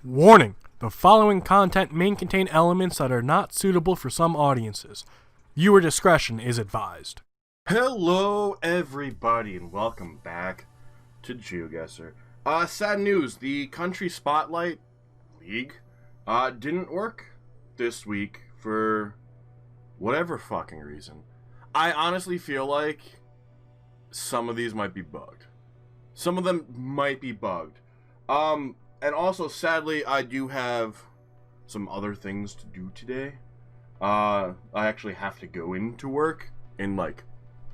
Warning! The following content may contain elements that are not suitable for some audiences. Viewer discretion is advised. Hello everybody and welcome back to Geoguessr. Sad news, the Country Spotlight League didn't work this week for whatever fucking reason. I honestly feel like some of these might be bugged. Some of them might be bugged. And also, sadly, I do have some other things to do today. I actually have to go into work in like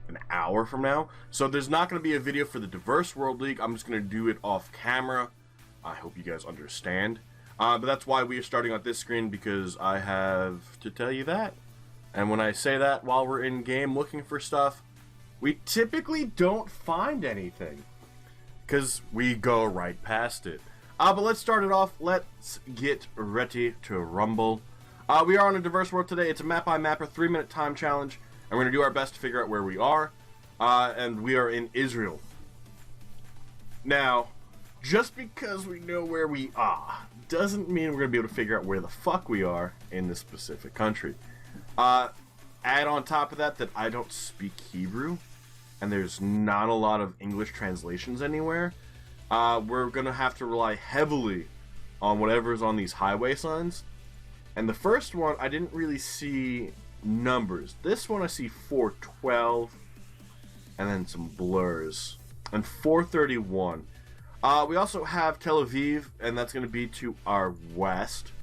an hour from now. So there's not going to be a video for the Diverse World League. I'm just going to do it off camera. I hope you guys understand. But that's why we are starting on this screen, because I have to tell you that. And when I say that while we're in game looking for stuff, we typically don't find anything, because we go right past it. But let's start it off. Let's get ready to rumble. We are on a diverse world today. It's a map by mapper 3-minute time challenge, and we're going to do our best to figure out where we are. And we are in Israel. Now, just because we know where we are doesn't mean we're going to be able to figure out where the fuck we are in this specific country. Add on top of that I don't speak Hebrew, and there's not a lot of English translations anywhere. We're going to have to rely heavily on whatever's on these highway signs. And the first one, I didn't really see numbers. This one I see 412, and then some blurs. And 431. We also have Tel Aviv, and that's going to be to our west.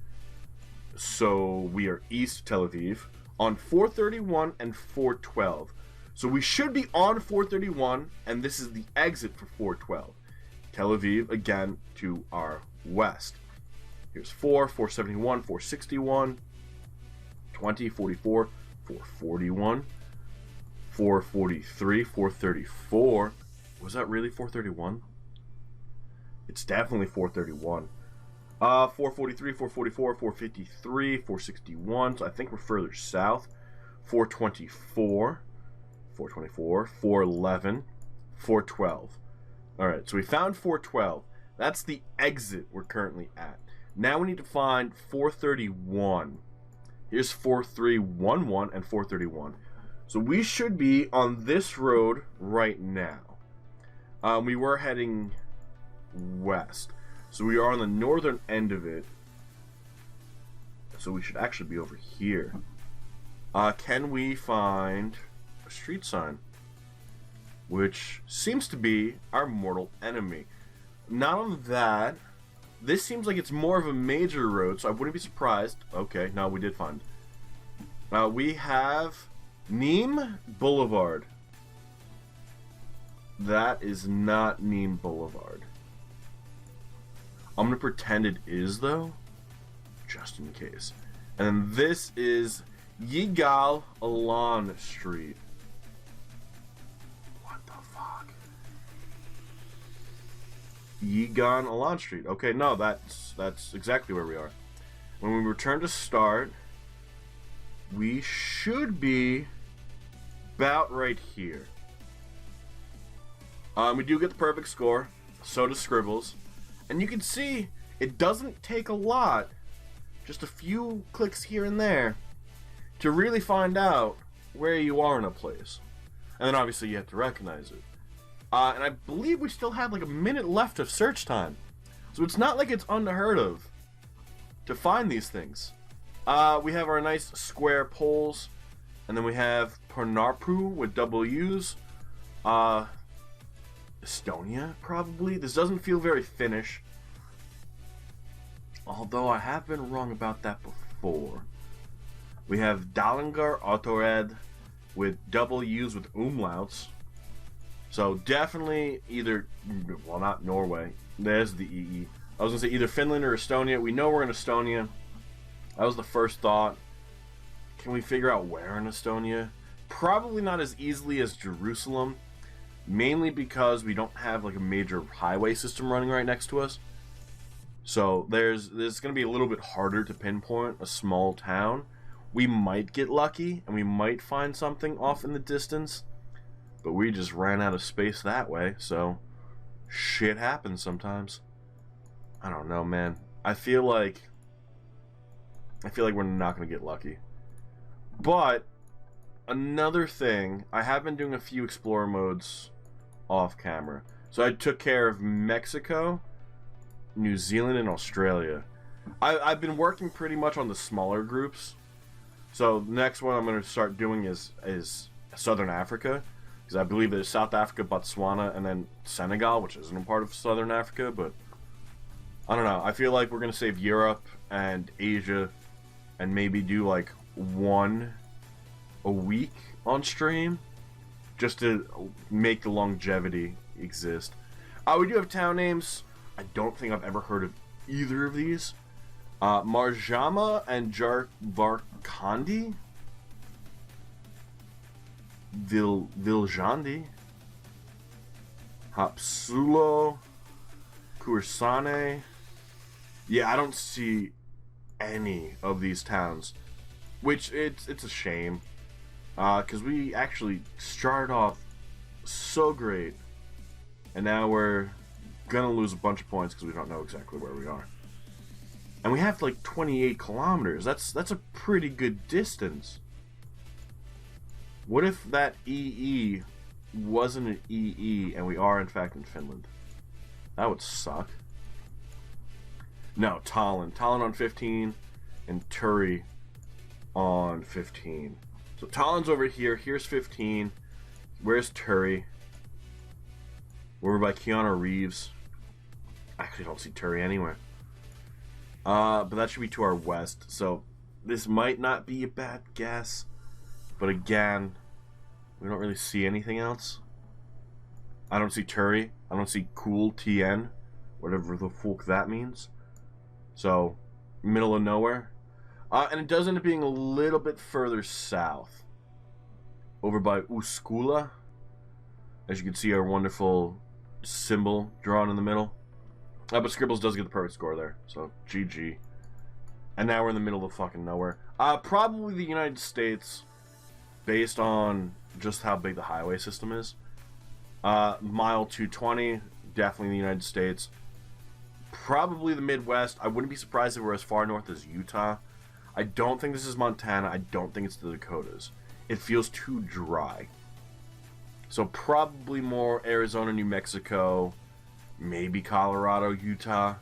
So we are east Tel Aviv on 431 and 412. So we should be on 431, and this is the exit for 412. Tel Aviv, again, to our west. Here's 471, 461, 20, 44, 441, 443, 434. Was that really 431? It's definitely 431. 443, 444, 453, 461. So I think we're further south. 424, 424, 411, 412. Alright, so we found 412. That's the exit we're currently at. Now we need to find 431. Here's 4311 and 431. So we should be on this road right now. We were heading west. So we are on the northern end of it. So we should actually be over here. Can we find a street sign? Which seems to be our mortal enemy. Not only that, this seems like it's more of a major road, so I wouldn't be surprised. Okay, no, we did find. We have Neem Boulevard. That is not Neem Boulevard. I'm going to pretend it is, though, just in case. And then this is Yigal Alon Street. Yigal Alon Street. Okay, no, that's exactly where we are. When we return to start, we should be about right here. We do get the perfect score. So does Scribbles. And you can see it doesn't take a lot, just a few clicks here and there, to really find out where you are in a place. And then obviously you have to recognize it. And I believe we still have like a minute left of search time. So it's not like it's unheard of to find these things. We have our nice square poles. And then we have Parnarpu with double U's. Estonia, probably. This doesn't feel very Finnish. Although I have been wrong about that before. We have Dalingar Autored with double U's with umlauts. So definitely either, well, not Norway. There's the EE. I was going to say either Finland or Estonia. We know we're in Estonia. That was the first thought. Can we figure out where in Estonia? Probably not as easily as Jerusalem. Mainly because we don't have like a major highway system running right next to us. So there's going to be a little bit harder to pinpoint a small town. We might get lucky and we might find something off in the distance. But we just ran out of space that way, so shit happens sometimes. I don't know, man. I feel like we're not going to get lucky. But another thing, I have been doing a few explorer modes off camera. So I took care of Mexico, New Zealand, and Australia. I've been working pretty much on the smaller groups. So the next one I'm going to start doing is Southern Africa, because I believe there's South Africa, Botswana, and then Senegal, which isn't a part of Southern Africa. But I don't know. I feel like we're going to save Europe and Asia, and maybe do like one a week on stream, just to make the longevity exist. We do have town names. I don't think I've ever heard of either of these. Marjama and Varkandi, Viljandi, Hapsulo, Kursane. Yeah, I don't see any of these towns, which it's a shame, because we actually started off so great, and now we're gonna lose a bunch of points because we don't know exactly where we are. And we have like 28 kilometers. That's a pretty good distance. What if that EE wasn't an EE and we are in fact in Finland? That would suck. No, Tallinn. Tallinn on 15 and Turi on 15. So Tallinn's over here. Here's 15. Where's Turi? We're by Keanu Reeves. I actually don't see Turi anywhere. But that should be to our west. So this might not be a bad guess. But again, we don't really see anything else. I don't see Turi. I don't see Cool TN. Whatever the fuck that means. So, middle of nowhere. And it does end up being a little bit further south. Over by Uskula. As you can see, our wonderful symbol drawn in the middle. But Scribbles does get the perfect score there. So, GG. And now we're in the middle of fucking nowhere. Probably the United States, based on just how big the highway system is. Mile 220, definitely the United States. Probably the Midwest. I wouldn't be surprised if we're as far north as Utah. I don't think this is Montana. I don't think it's the Dakotas. It feels too dry. So probably more Arizona, New Mexico, maybe Colorado, Utah.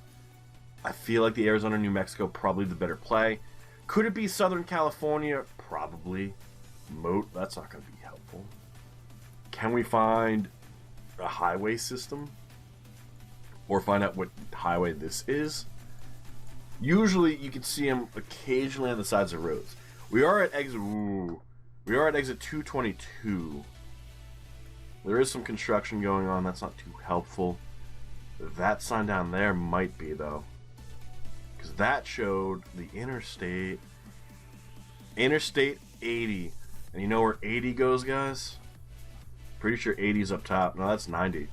I feel like the Arizona, New Mexico, probably the better play. Could it be Southern California? Probably. Moat, that's not going to be helpful. Can we find a highway system? Or find out what highway this is? Usually you can see them occasionally on the sides of roads. We are at exit 222. There is some construction going on. That's not too helpful. That sign down there might be, though. Because that showed the interstate. Interstate 80. And you know where 80 goes, guys? Pretty sure 80 is up top. No, that's 90.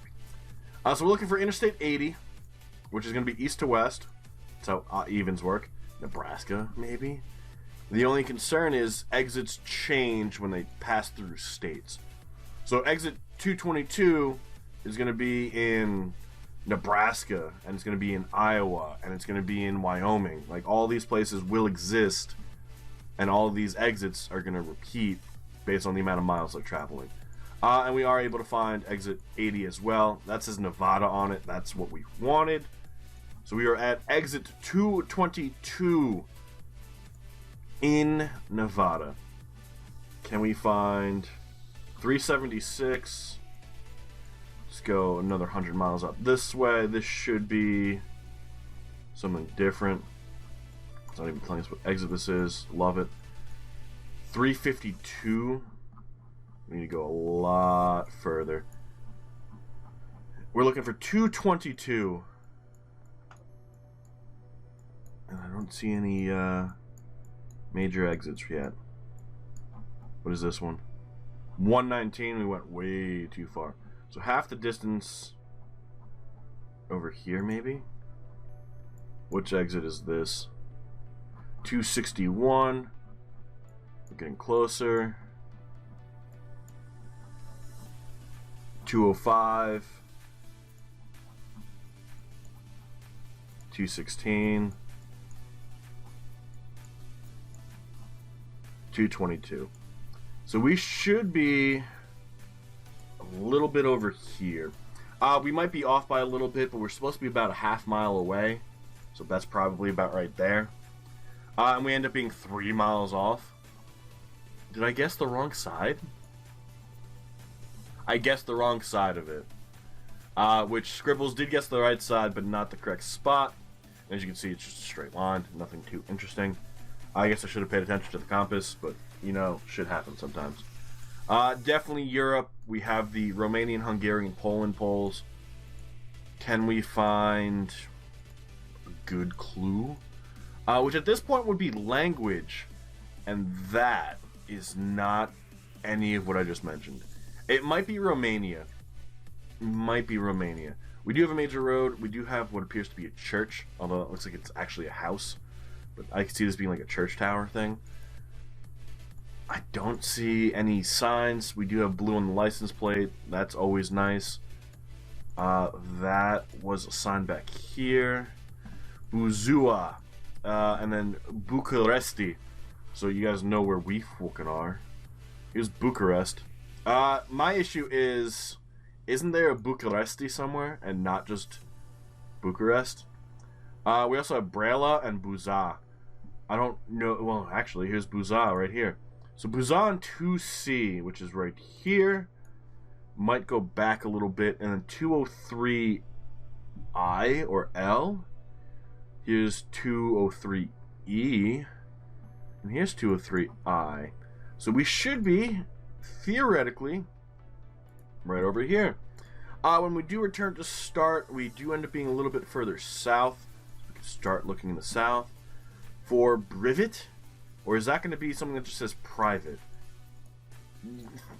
So we're looking for Interstate 80, which is going to be east to west. That's how evens work. Nebraska, maybe? The only concern is exits change when they pass through states. So exit 222 is going to be in Nebraska, and it's going to be in Iowa, and it's going to be in Wyoming. Like, all these places will exist, and all of these exits are going to repeat based on the amount of miles they're traveling. And we are able to find exit 80 as well. That says Nevada on it. That's what we wanted. So we are at exit 222 in Nevada. Can we find 376? Let's go another 100 miles up this way. This should be something different. It's not even telling us what exit this is. Love it. 352. We need to go a lot further. We're looking for 222. And I don't see any major exits yet. What is this one? 119. We went way too far. So half the distance over here, maybe? Which exit is this? 261. We're getting closer. 205. 216, 222. So we should be a little bit over here. We might be off by a little bit, but we're supposed to be about a half mile away. So that's probably about right there. And we end up being 3 miles off. Did I guess the wrong side? I guessed the wrong side of it. Which Scribbles did guess the right side, but not the correct spot. As you can see, it's just a straight line. Nothing too interesting. I guess I should have paid attention to the compass, but, you know, shit happens sometimes. Definitely Europe. We have the Romanian, Hungarian, Poland poles. Can we find a good clue? Which at this point would be language. And that is not any of what I just mentioned. It might be Romania. Might be Romania. We do have a major road. We do have what appears to be a church, although it looks like it's actually a house. But I can see this being like a church tower thing. I don't see any signs. We do have blue on the license plate. That's always nice. That was a sign back here. Buzua. And then Bucharesti. So you guys know where we fucking are. Here's Bucharest. My issue is, isn't there a Bucharesti somewhere and not just Bucharest? We also have Brela and Buza. I don't know. Well, actually, here's Buza right here. So Buza and 2C, which is right here, might go back a little bit, and then 203I or L. Here's 203E, and here's 203I. So we should be, theoretically, right over here. When we do return to start, we do end up being a little bit further south. So we can start looking in the south. For Privet, or is that going to be something that just says private?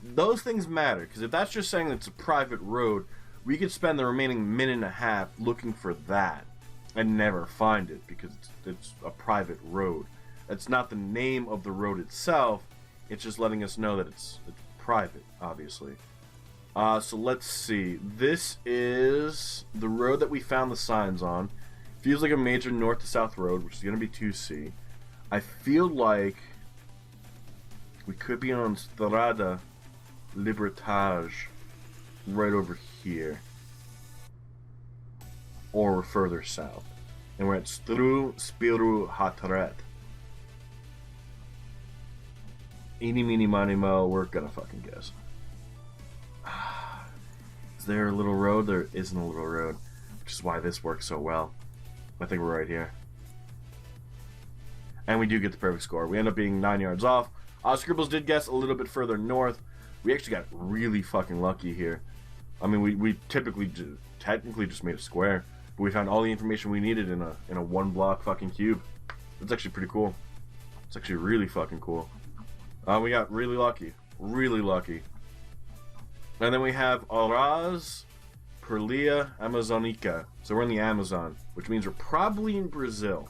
Those things matter, because if that's just saying it's a private road, we could spend the remaining minute and a half looking for that and never find it, because it's a private road. That's not the name of the road itself, it's just letting us know that it's private, obviously. So let's see. This is the road that we found the signs on. Feels like a major north to south road, which is going to be 2C. I feel like we could be on Strada Libertage right over here. Or we're further south. And we're at Stru Spiru Hatret. Eeny, meeny, miny, mo, we're gonna fucking guess. Is there a little road? There isn't a little road. Which is why this works so well. I think we're right here. And we do get the perfect score. We end up being 9 yards off. Scribbles did guess a little bit further north. We actually got really fucking lucky here. I mean, we technically just made a square. But we found all the information we needed in a one block fucking cube. That's actually pretty cool. It's actually really fucking cool. We got really lucky. Really lucky. And then we have Auraz Perlia Amazonica. So we're in the Amazon, which means we're probably in Brazil.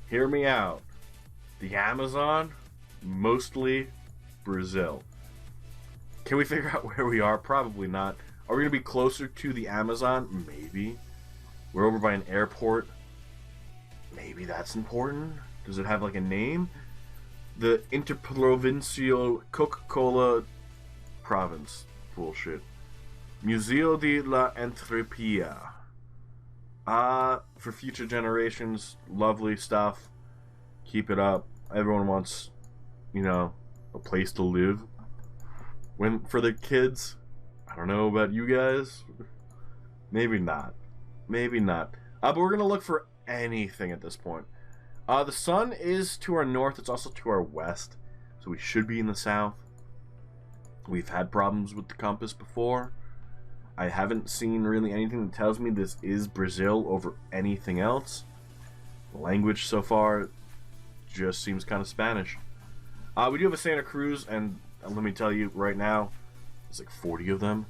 Hear me out. The Amazon, mostly Brazil. Can we figure out where we are? Probably not. Are we going to be closer to the Amazon? Maybe. We're over by an airport. Maybe that's important. Does it have like a name? The Interprovincial Coca-Cola Province. Bullshit. Museo de la Entropia. For future generations, lovely stuff. Keep it up. Everyone wants, you know, a place to live. When for the kids, I don't know about you guys. Maybe not. Maybe not. But we're gonna look for anything at this point. The sun is to our north. It's also to our west, so we should be in the south. We've had problems with the compass before. I haven't seen really anything that tells me this is Brazil over anything else. The language so far just seems kind of Spanish. We do have a Santa Cruz, and let me tell you right now, there's like 40 of them.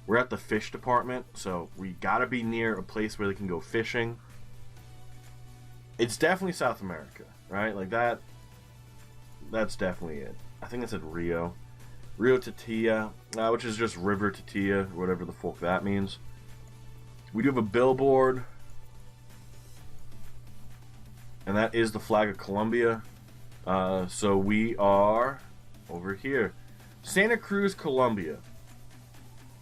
We're at the fish department, so we gotta be near a place where they can go fishing. It's definitely South America, right? Like that. That's definitely it. I think it said Rio. Rio Tatia, which is just River Tatia, whatever the fuck that means. We do have a billboard. And that is the flag of Colombia. So we are over here. Santa Cruz, Colombia.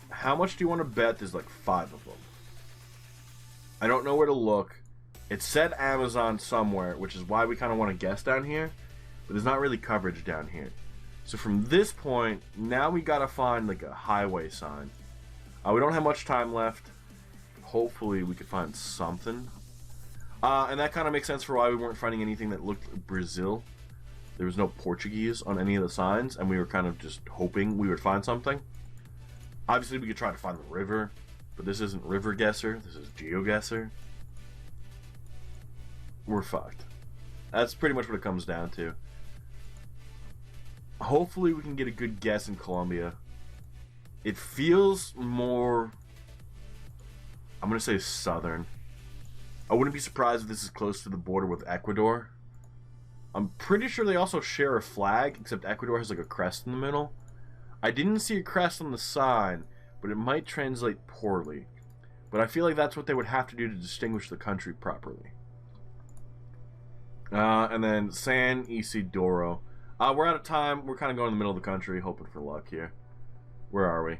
How much do you want to bet there's like 5 of them? I don't know where to look. It said Amazon somewhere, which is why we kind of want to guess down here. But there's not really coverage down here. So from this point, now we got to find like a highway sign. We don't have much time left. Hopefully we could find something. And that kind of makes sense for why we weren't finding anything that looked like Brazil. There was no Portuguese on any of the signs, and we were kind of just hoping we would find something. Obviously, we could try to find the river, but this isn't River Guesser. This is Geoguessr. We're fucked. That's pretty much what it comes down to. Hopefully, we can get a good guess in Colombia. It feels more... I'm going to say southern. I wouldn't be surprised if this is close to the border with Ecuador. I'm pretty sure they also share a flag, except Ecuador has like a crest in the middle. I didn't see a crest on the sign, but it might translate poorly. But I feel like that's what they would have to do to distinguish the country properly. And then San Isidro. We're out of time. We're kind of going in the middle of the country, hoping for luck here. Where are we?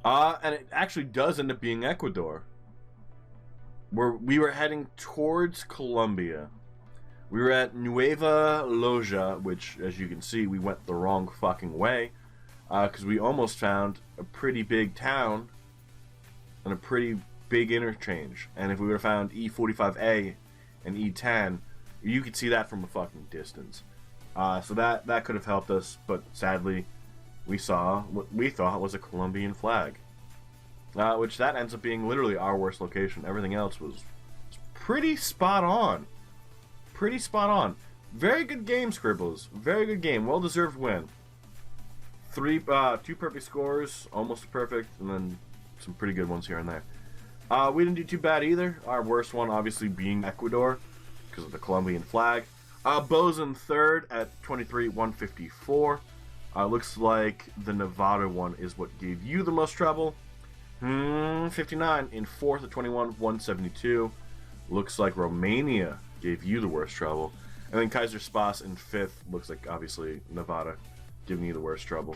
And it actually does end up being Ecuador. We were heading towards Colombia. We were at Nueva Loja, which, as you can see, we went the wrong fucking way. Because we almost found a pretty big town and a pretty big interchange. And if we would have found E45A and E10, you could see that from a fucking distance. So that could have helped us, but sadly, we saw what we thought was a Colombian flag. Which that ends up being literally our worst location. Everything else was pretty spot on. Pretty spot on. Very good game, Scribbles. Very good game. Well-deserved win. 2 perfect scores, almost perfect, and then some pretty good ones here and there. We didn't do too bad either. Our worst one, obviously, being Ecuador, because of the Colombian flag. DOESN third at 23,154. Looks like the Nevada one is what gave you the most trouble. 59 in fourth at 21,172. Looks like Romania gave you the worst trouble. And then Kaiser Spas in fifth. Looks like, obviously, Nevada giving you the worst trouble.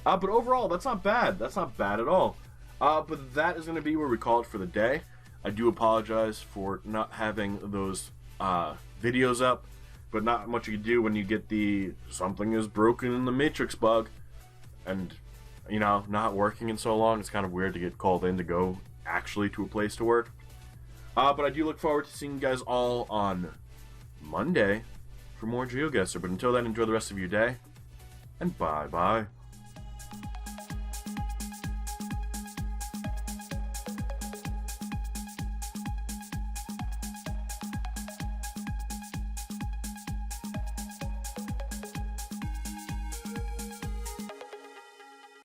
But overall, that's not bad. That's not bad at all. But that is going to be where we call it for the day. I do apologize for not having those videos up. But not much you can do when you get the something is broken in the Matrix bug. And, you know, not working in so long. It's kind of weird to get called in to go actually to a place to work. But I do look forward to seeing you guys all on Monday for more Geoguessr. But until then, enjoy the rest of your day. And bye-bye.